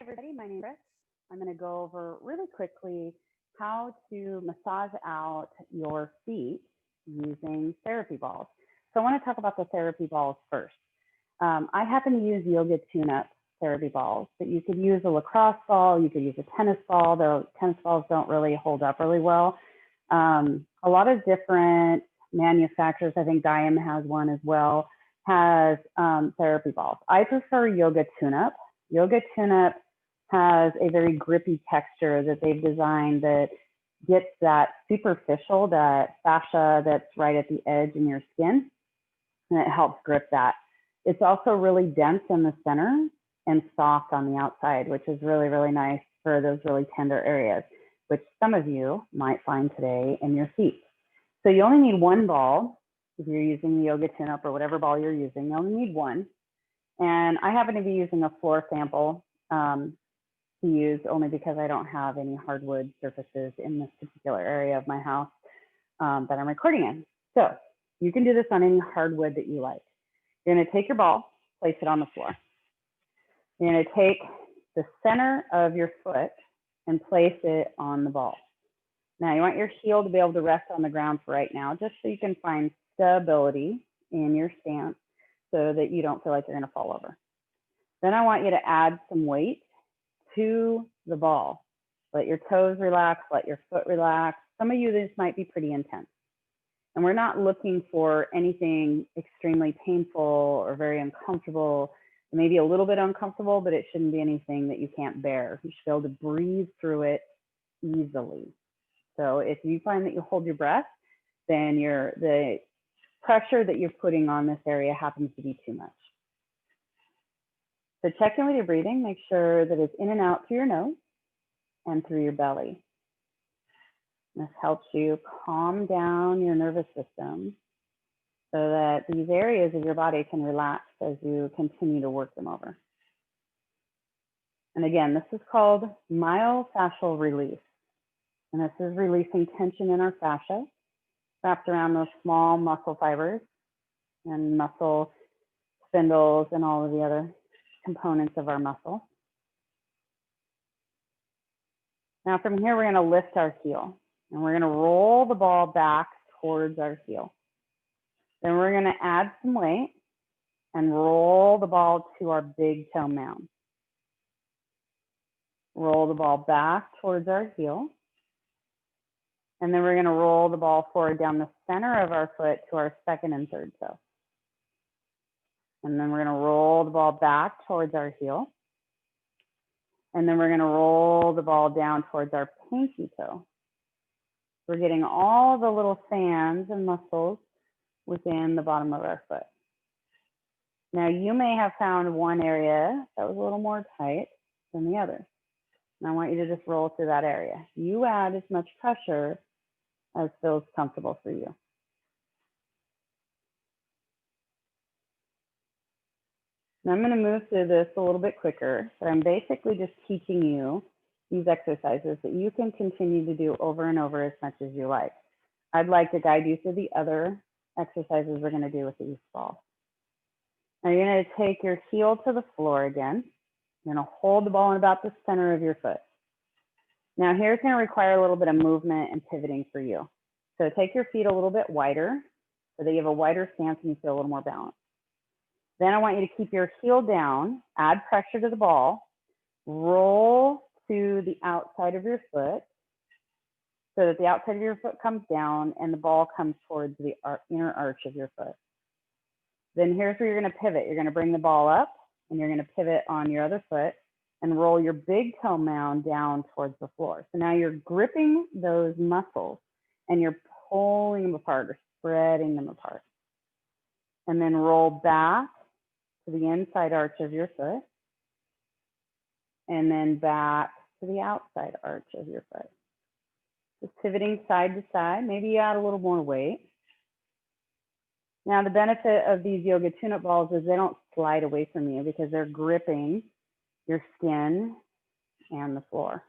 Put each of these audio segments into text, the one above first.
everybody, my name is Chris. I'm going to go over really quickly how to massage out your feet using therapy balls. So I want to talk about the therapy balls first. I happen to use Yoga Tune-Up therapy balls, but you could use a lacrosse ball, you could use a tennis ball, though tennis balls don't really hold up really well. A lot of different manufacturers, I think Diam has one as well, has therapy balls. I prefer Yoga Tune-Up. Yoga Tune-Up has a very grippy texture that they've designed that gets that superficial, that fascia that's right at the edge in your skin, and it helps grip that. It's also really dense in the center and soft on the outside, which is really, really nice for those really tender areas, which some of you might find today in your feet. So you only need one ball. If you're using the Yoga Tune-Up or whatever ball you're using, you only need one. And I happen to be using a floor sample to use only because I don't have any hardwood surfaces in this particular area of my house that I'm recording in. So you can do this on any hardwood that you like. You're going to take your ball, place it on the floor. You're going to take the center of your foot and place it on the ball. Now you want your heel to be able to rest on the ground for right now, just so you can find stability in your stance so that you don't feel like you're going to fall over. Then I want you to add some weight to the ball. Let your toes relax, let your foot relax. Some of you, this might be pretty intense. And we're not looking for anything extremely painful or very uncomfortable. It may be a little bit uncomfortable, but it shouldn't be anything that you can't bear. You should be able to breathe through it easily. So if you find that you hold your breath, then the pressure that you're putting on this area happens to be too much. So check in with your breathing. Make sure that it's in and out through your nose and through your belly. This helps you calm down your nervous system so that these areas of your body can relax as you continue to work them over. And again, this is called myofascial release. And this is releasing tension in our fascia wrapped around those small muscle fibers and muscle spindles and all of the other components of our muscle. Now from here, we're going to lift our heel. And we're going to roll the ball back towards our heel. Then we're going to add some weight and roll the ball to our big toe mound. Roll the ball back towards our heel. And then we're going to roll the ball forward down the center of our foot to our second and third toe. And then we're going to roll the ball back towards our heel. And then we're going to roll the ball down towards our pinky toe. We're getting all the little fans and muscles within the bottom of our foot. Now, you may have found one area that was a little more tight than the other. And I want you to just roll through that area. You add as much pressure as feels comfortable for you. Now, I'm going to move through this a little bit quicker, but I'm basically just teaching you these exercises that you can continue to do over and over as much as you like. I'd like to guide you through the other exercises we're going to do with these balls. Now you're going to take your heel to the floor again. You're going to hold the ball in about the center of your foot. Now here's going to require a little bit of movement and pivoting for you. So take your feet a little bit wider so that you have a wider stance and you feel a little more balanced. Then I want you to keep your heel down, add pressure to the ball, roll to the outside of your foot so that the outside of your foot comes down and the ball comes towards the inner arch of your foot. Then here's where you're going to pivot. You're going to bring the ball up and you're going to pivot on your other foot and roll your big toe mound down towards the floor. So now you're gripping those muscles and you're pulling them apart or spreading them apart. And then roll back to the inside arch of your foot. And then back to the outside arch of your foot. Just pivoting side to side. Maybe you add a little more weight. Now, the benefit of these Yoga Tune-Up balls is they don't slide away from you because they're gripping your skin and the floor.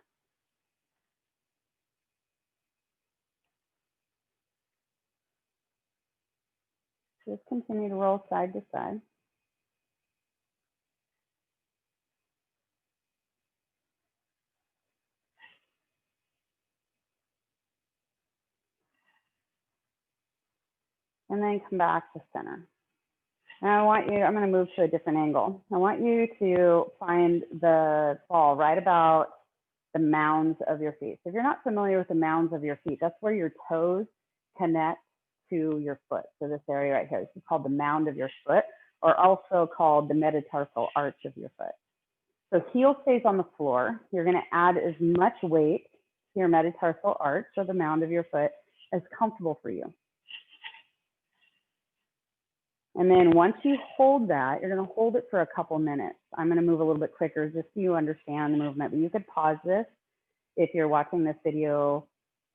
Just continue to roll side to side. and then come back to center. Now I want you, I'm going to move to a different angle. I want you to find the ball right about the mounds of your feet. So if you're not familiar with the mounds of your feet, that's where your toes connect to your foot. So this area right here, this is called the mound of your foot, or also called the metatarsal arch of your foot. So heel stays on the floor. You're going to add as much weight to your metatarsal arch, or the mound of your foot, as comfortable for you. And then once you hold that, you're going to hold it for a couple minutes. I'm going to move a little bit quicker just so you understand the movement, but you could pause this if you're watching this video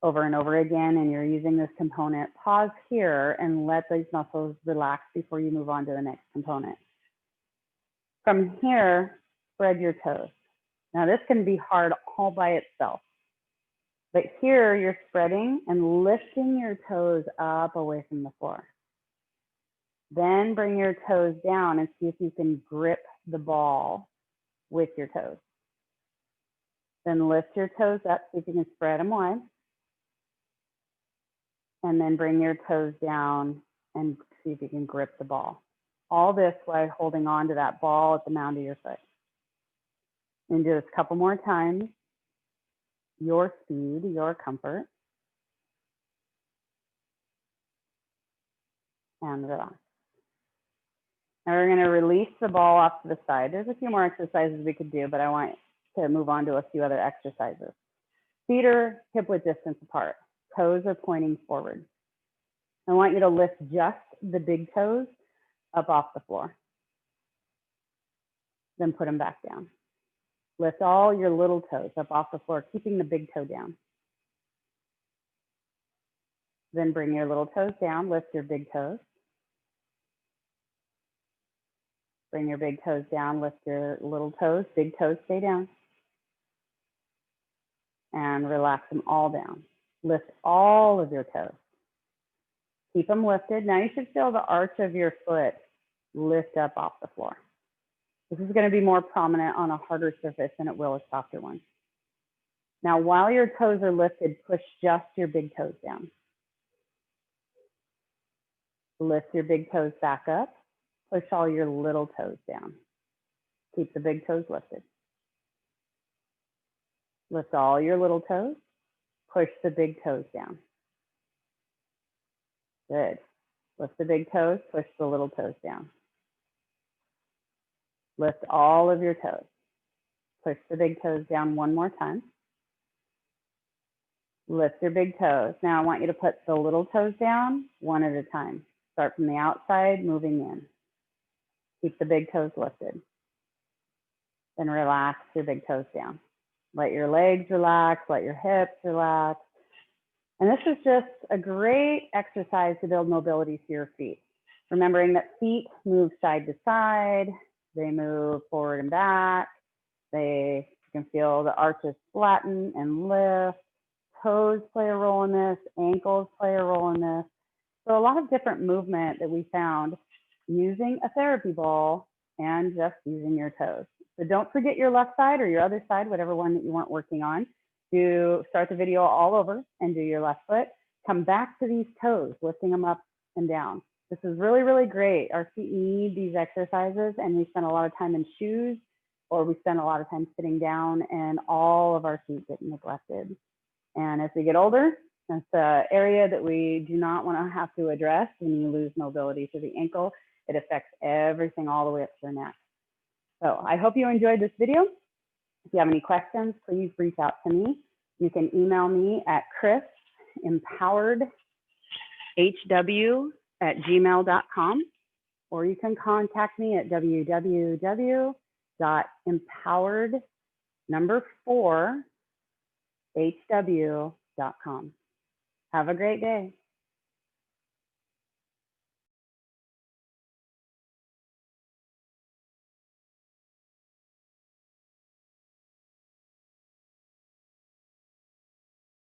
over and over again and you're using this component. Pause here and let these muscles relax before you move on to the next component. From here, spread your toes. Now this can be hard all by itself, but here you're spreading and lifting your toes up away from the floor. Then bring your toes down and see if you can grip the ball with your toes. Then lift your toes up, see if you can spread them wide. And then bring your toes down and see if you can grip the ball. All this while holding on to that ball at the mound of your foot. And do this a couple more times. Your speed, your comfort. And relax. Now we're going to release the ball off to the side. There's a few more exercises we could do, but I want to move on to a few other exercises. Feet are hip-width distance apart. Toes are pointing forward. I want you to lift just the big toes up off the floor. Then put them back down. Lift all your little toes up off the floor, keeping the big toe down. Then bring your little toes down, lift your big toes. Bring your big toes down, lift your little toes, big toes stay down. And relax them all down. Lift all of your toes. Keep them lifted. Now you should feel the arch of your foot lift up off the floor. This is going to be more prominent on a harder surface than it will a softer one. Now while your toes are lifted, push just your big toes down. Lift your big toes back up. Push all your little toes down. Keep the big toes lifted. Lift all your little toes. Push the big toes down. Good. Lift the big toes, push the little toes down. Lift all of your toes. Push the big toes down one more time. Lift your big toes. Now I want you to put the little toes down one at a time. Start from the outside, moving in. Keep the big toes lifted. Then relax your big toes down. Let your legs relax, let your hips relax. And this is just a great exercise to build mobility to your feet. Remembering that feet move side to side, they move forward and back. You can feel the arches flatten and lift. Toes play a role in this, ankles play a role in this. So a lot of different movement that we found using a therapy ball and just using your toes. So don't forget your left side or your other side, whatever one that you weren't working on. Do start the video all over and do your left foot. Come back to these toes, lifting them up and down. This is really, really great. Our feet need these exercises, and we spend a lot of time in shoes, or we spend a lot of time sitting down, and all of our feet get neglected. And as we get older, that's the area that we do not want to have to address when you lose mobility to the ankle. It affects everything all the way up to your neck. So I hope you enjoyed this video. If you have any questions, please reach out to me. You can email me at chrisempoweredhw@gmail.com, or you can contact me at www.empowered4hw.com. Have a great day.